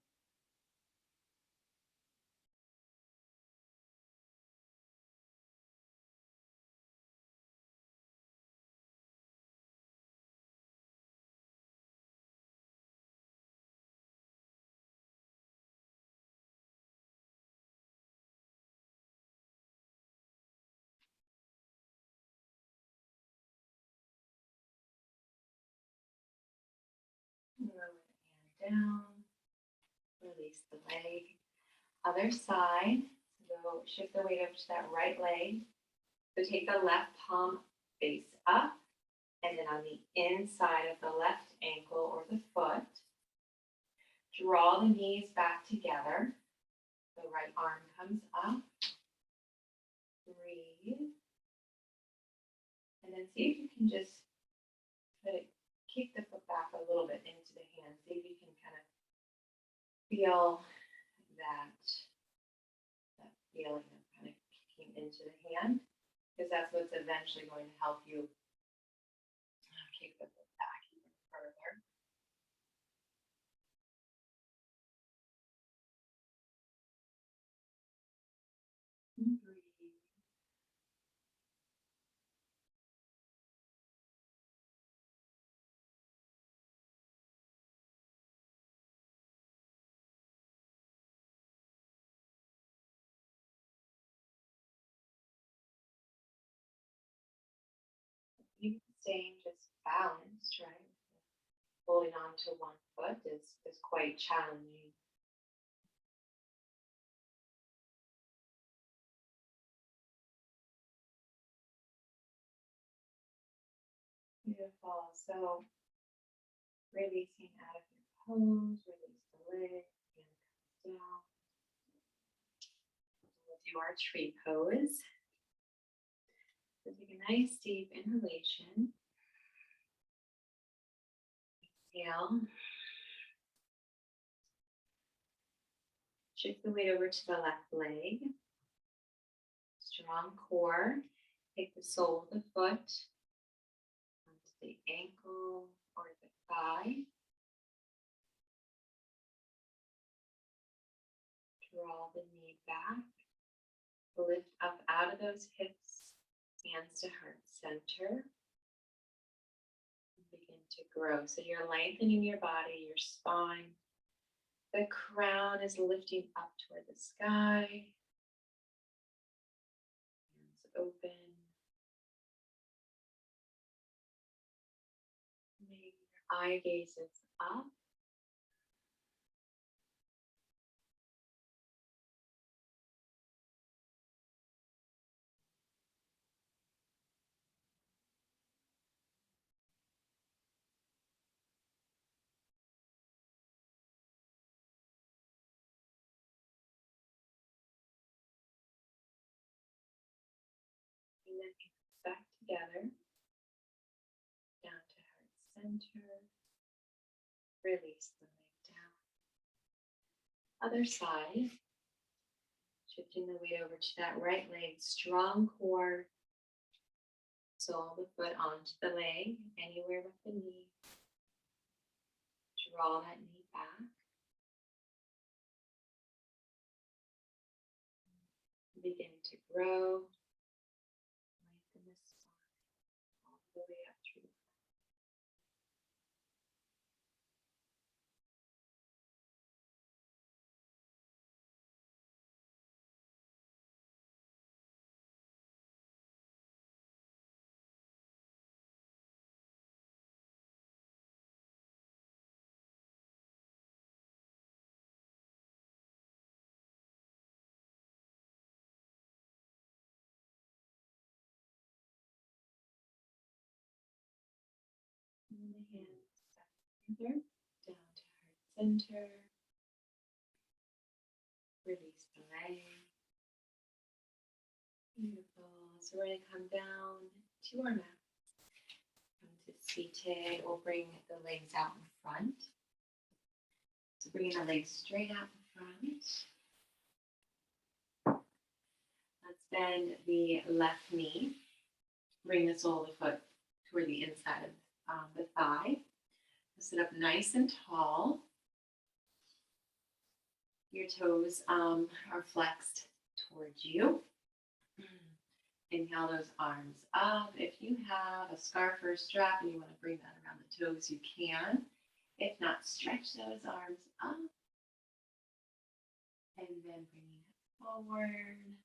Lower the hand down. Release the leg. Other side. So shift the weight over to that right leg. So take the left palm face up. And then on the inside of the left ankle or the foot, draw the knees back together. The right arm comes up. Breathe. And then see if you can just kick the foot back a little bit into the hand. See if you can kind of feel that feeling of kind of kicking into the hand. because that's what's eventually going to help you kick the foot back even further. And breathe. You can stay just balanced, right? Holding on to one foot is quite challenging. Beautiful. So releasing out of your pose, release the leg, and comes down. We'll do our tree pose. So take a nice deep inhalation. Exhale. Shift the weight over to the left leg. Strong core. Take the sole of the foot onto the ankle or the thigh. Draw the knee back. Lift up out of those hips, hands to heart center. Begin to grow. So you're lengthening your body, your spine. The crown is lifting up toward the sky. Hands open. Maybe your eye gaze is up. And then back together. Down to heart center. Release the leg down. Other side. Shifting the weight over to that right leg. Strong core. Sole of the foot onto the leg. Anywhere with the knee. Draw that knee back. Begin to grow. Lengthen the spine all the way up through the front. And the hands back together, down to heart center. Release the leg. Beautiful. So we're going to come down to our mat. Come to seated. We'll bring the legs out in front. So bringing the legs straight out in front. Let's bend the left knee. Bring the sole of the foot toward the inside of the thigh. Sit up nice and tall. Your toes are flexed towards you. Inhale those arms up. If you have a scarf or a strap and you want to bring that around the toes, you can. If not, stretch those arms up. And then bringing it forward.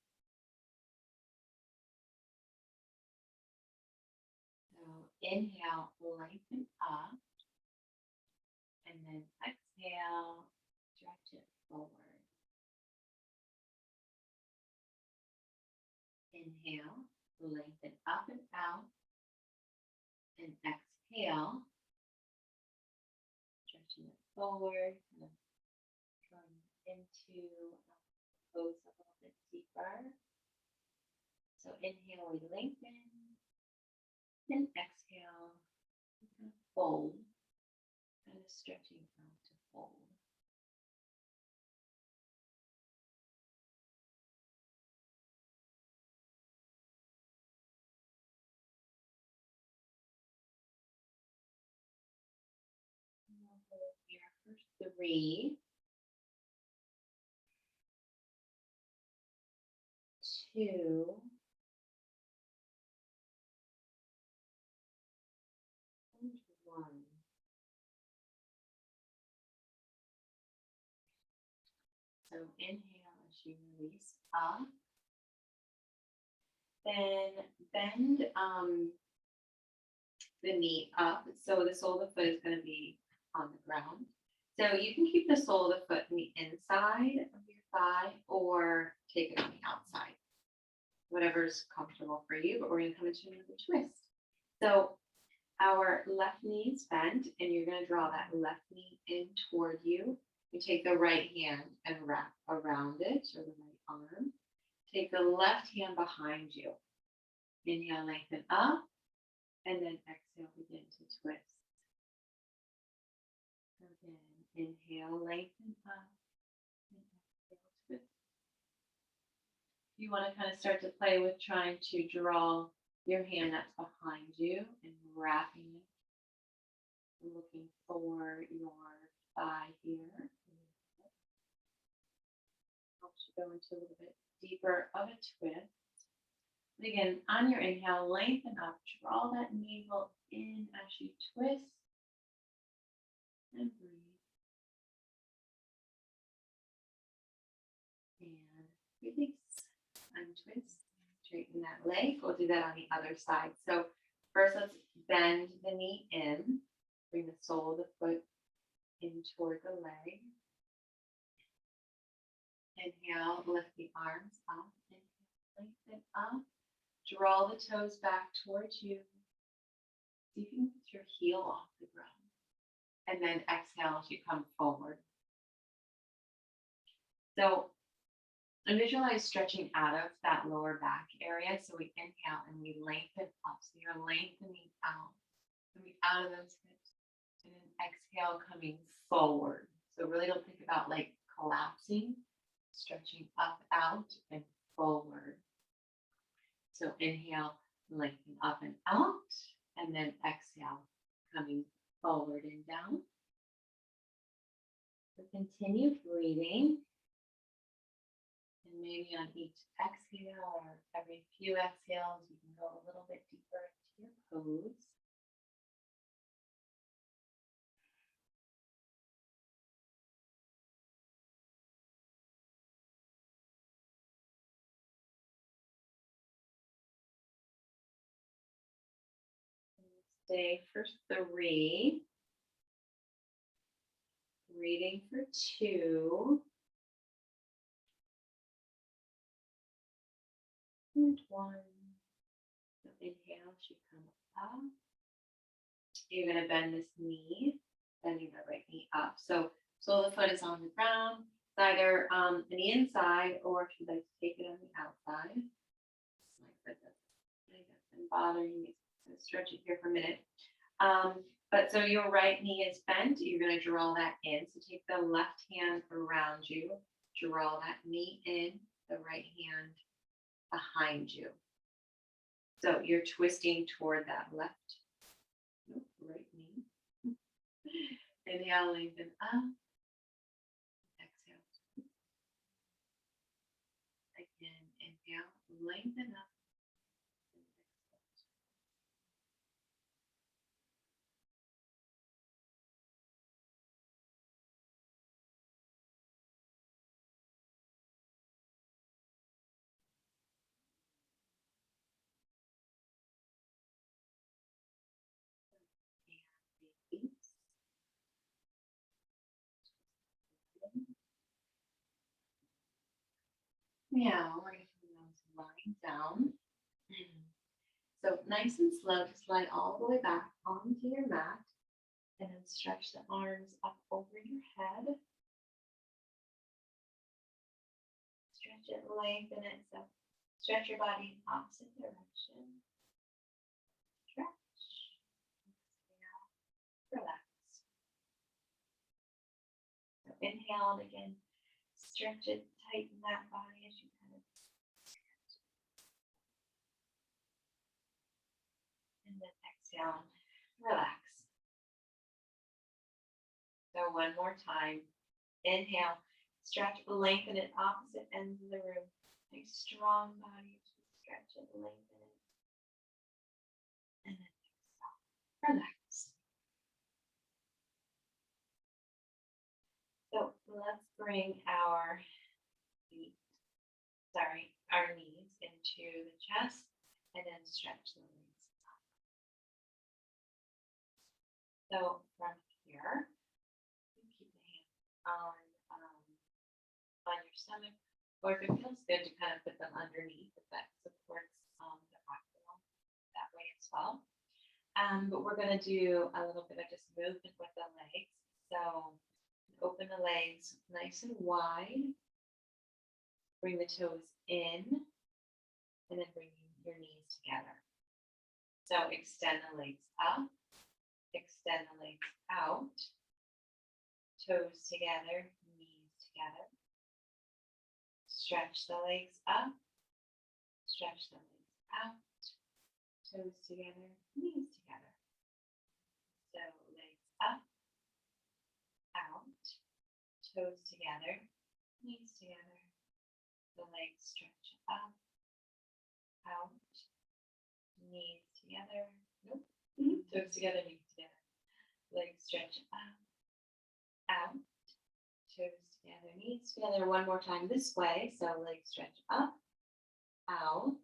So inhale, lengthen up. And then exhale, stretch it forward. Inhale, lengthen up and out. And exhale, stretching it forward, kind of drawing into the pose a little bit deeper. So inhale, we lengthen. And exhale, kind of fold. Kind of stretching out to fold. for 3, 2, and 1. So inhale as you release up. Then bend the knee up. So the sole of the foot is going to be on the ground. So you can keep the sole of the foot on the inside of your thigh or take it on the outside. Whatever's comfortable for you, but we're going to come into another twist. So our left knee is bent, and you're going to draw that left knee in toward you. You take the right hand and wrap around it, or the right arm. Take the left hand behind you. Inhale, lengthen up, and then exhale, begin to twist. Again, inhale, lengthen up, and exhale, twist. You want to kind of start to play with trying to draw your hand that's behind you and wrapping it, looking for your thigh here. Helps you go into a little bit deeper of a twist. And again, on your inhale, lengthen up, draw that navel in as you twist and breathe. And release. Untwist, straighten that leg. We'll do that on the other side. So first, let's bend the knee in. Bring the sole of the foot in toward the leg. Inhale, lift the arms up. Inhale, lengthen up. Draw the toes back towards you. See if you can put your heel off the ground. And then exhale as you come forward. So and visualize stretching out of that lower back area. So we inhale and we lengthen up. So you're lengthening out. Coming out of those hips. And then exhale, coming forward. So really don't think about like collapsing. Stretching up, out, and forward. So inhale, lengthen up and out. And then exhale, coming forward and down. So continue breathing. And maybe on each exhale or every few exhales, you can go a little bit deeper into your pose. Stay for 3. Breathing for 2. And 1. So inhale as you come up. You're going to bend this knee, bending the right knee up. So sole of the foot is on the ground. It's either on the inside, or if you'd like to take it on the outside. My goodness, I think that's been bothering me. I'm going to stretch it here for a minute. But so your right knee is bent. You're going to draw that in. So take the left hand around you. Draw that knee in. The right hand behind you. So you're twisting toward that left, right knee. Inhale, lengthen up. Exhale. Again, inhale, lengthen up. Now we're going to bring those lines down. So nice and slow, just slide all the way back onto your mat and then stretch the arms up over your head. Stretch it, lengthen it. So stretch your body in opposite direction. Stretch. Exhale. Relax. So inhale and again, stretch it, tighten that body as you kind of stretch. And then exhale, relax. So one more time. Inhale, stretch, lengthen it, opposite ends of the room. Nice strong body, stretch it, lengthen it. And then stop. Relax. So let's bring our our knees into the chest and then stretch the legs up. So from here, you keep the hands on your stomach, or if it feels good to kind of put them underneath, if that supports the abdomen that way as well. But we're going to do a little bit of just movement with the legs. So open the legs nice and wide. Bring the toes in, and then bring your knees together. So extend the legs up, extend the legs out, toes together, knees together. Stretch the legs up, stretch the legs out, toes together, knees together. So legs up, out, toes together, knees together. The legs stretch up, out, knees together. Nope. Toes together, knees together. Legs stretch up, out, toes together, knees together. One more time this way. So legs stretch up, out,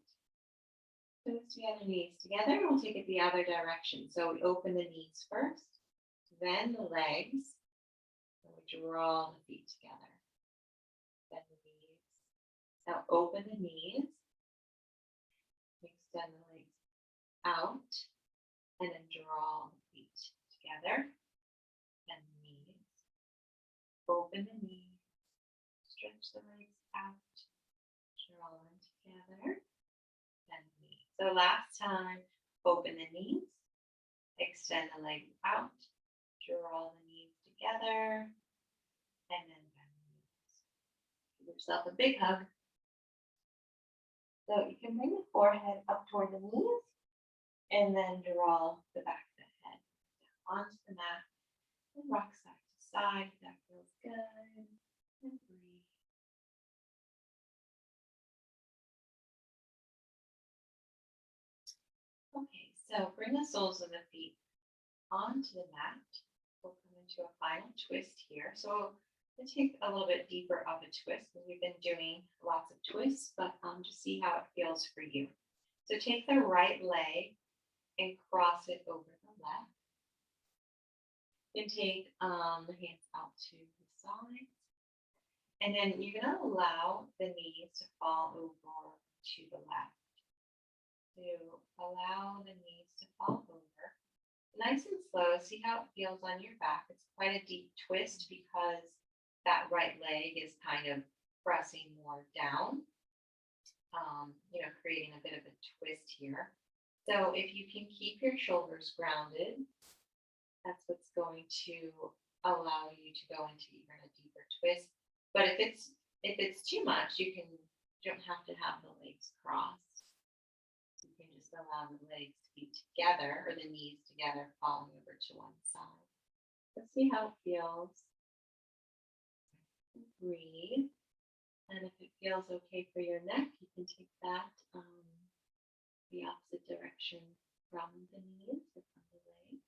toes together, knees together. We'll take it the other direction. So we open the knees first, then the legs. And we draw the feet together. Then the knees. Now open the knees, extend the legs out, and then draw the feet together, and the knees. Open the knees, stretch the legs out, draw them together, and the knees. So last time, open the knees, extend the legs out, draw the knees together, and then bend the knees. Give yourself a big hug. So you can bring the forehead up toward the knees and then draw the back of the head down onto the mat and rock side to side. That feels good. And breathe. Okay, so bring the soles of the feet onto the mat. We'll come into a final twist here. So we'll take a little bit deeper of a twist because we've been doing lots of twists, but just see how it feels for you. So take the right leg and cross it over the left. Then take the hands out to the sides. And then you're going to allow the knees to fall over to the left. So allow the knees to fall over. Nice and slow. See how it feels on your back. It's quite a deep twist because that right leg is kind of pressing more down, creating a bit of a twist here. So if you can keep your shoulders grounded, that's what's going to allow you to go into even a deeper twist. But if it's too much, you don't have to have the legs crossed. You can just allow the legs to be together or the knees together, falling over to one side. Let's see how it feels. Breathe. And if it feels okay for your neck, you can take that the opposite direction from the knees or from the legs.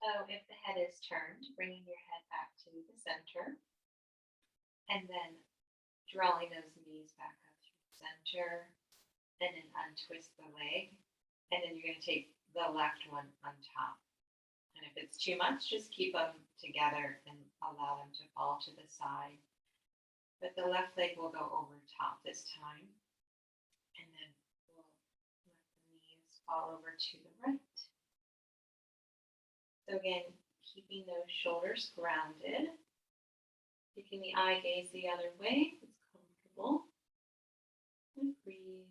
So if the head is turned, bringing your head back to the center, and then drawing those knees back up to the center, and then untwist the leg, and then you're going to take the left one on top. And if it's too much, just keep them together and allow them to fall to the side. But the left leg will go over top this time, and then we'll let the knees fall over to the right. So again, keeping those shoulders grounded, taking the eye gaze the other way, if it's comfortable, and breathe.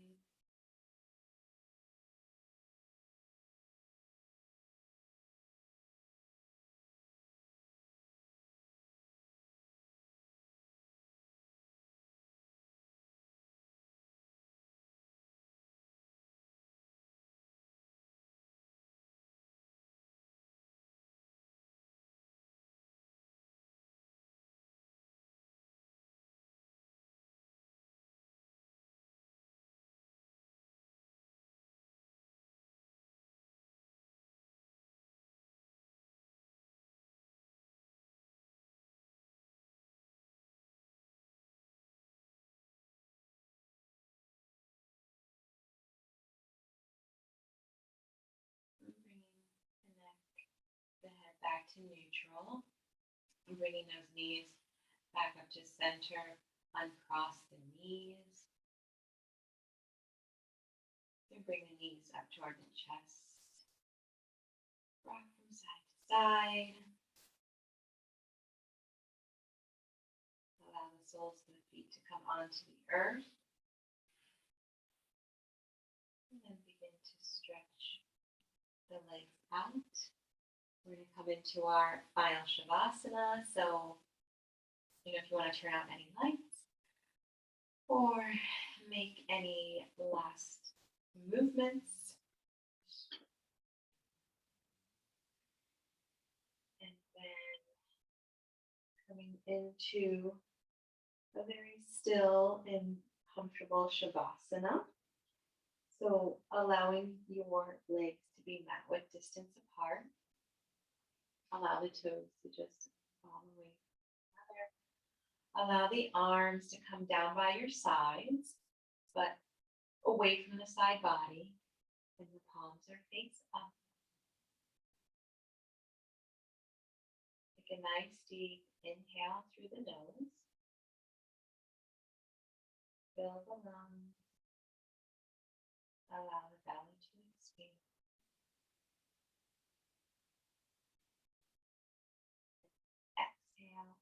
back to neutral. I'm bringing those knees back up to center. Uncross the knees. And bring the knees up toward the chest. Rock from side to side. Allow the soles of the feet to come onto the earth. And then begin to stretch the legs out. We're going to come into our final Shavasana. So, if you want to turn out any lights or make any last movements. And then coming into a very still and comfortable Shavasana. So allowing your legs to be mat width distance apart. Allow the toes to just fall away from each other. Allow the arms to come down by your sides, but away from the side body. And the palms are face up. Take a nice deep inhale through the nose. Fill the lungs. Allow the belly to expand. Exhale.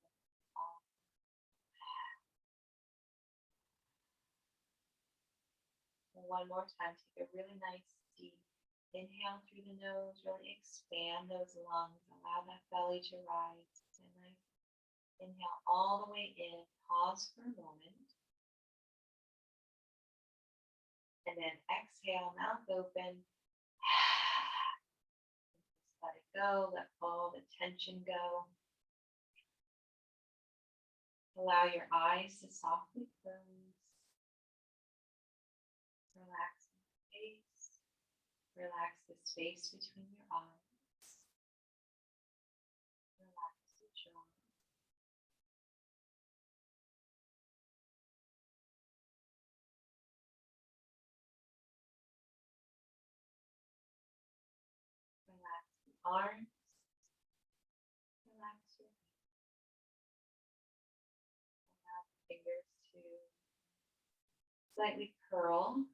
One more time, take a really nice deep inhale through the nose, really expand those lungs, allow that belly to rise. And nice inhale all the way in, pause for a moment. And then exhale, mouth open. Just let it go, let all the tension go. Allow your eyes to softly close. Relax the face. Relax the space between your eyes. Relax the jaw. Relax the arms. Relax your feet. Allow the fingers to slightly curl.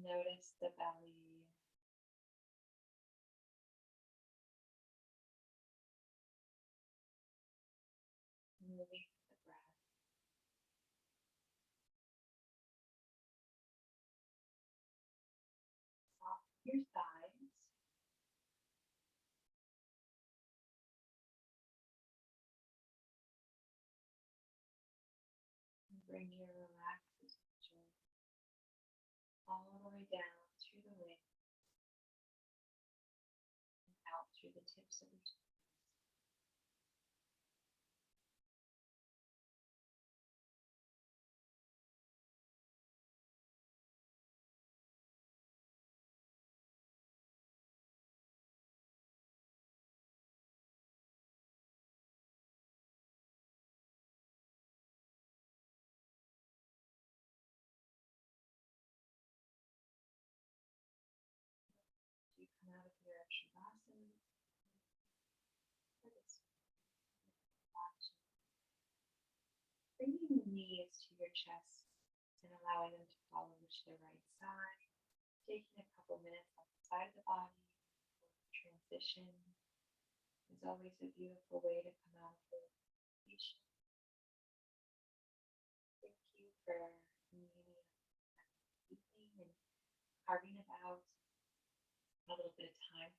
Notice the belly. Moving the breath. Soften your thighs. And bring your relaxed attention all the way down through the wings and out through the tips of your toes. You come out of your Shavasana. Bringing the knees to your chest and allowing them to fall over to the right side. Taking a couple minutes on the side of the body. Transition is always a beautiful way to come out of the meditation. Thank you for meeting evening and carving about a little bit of time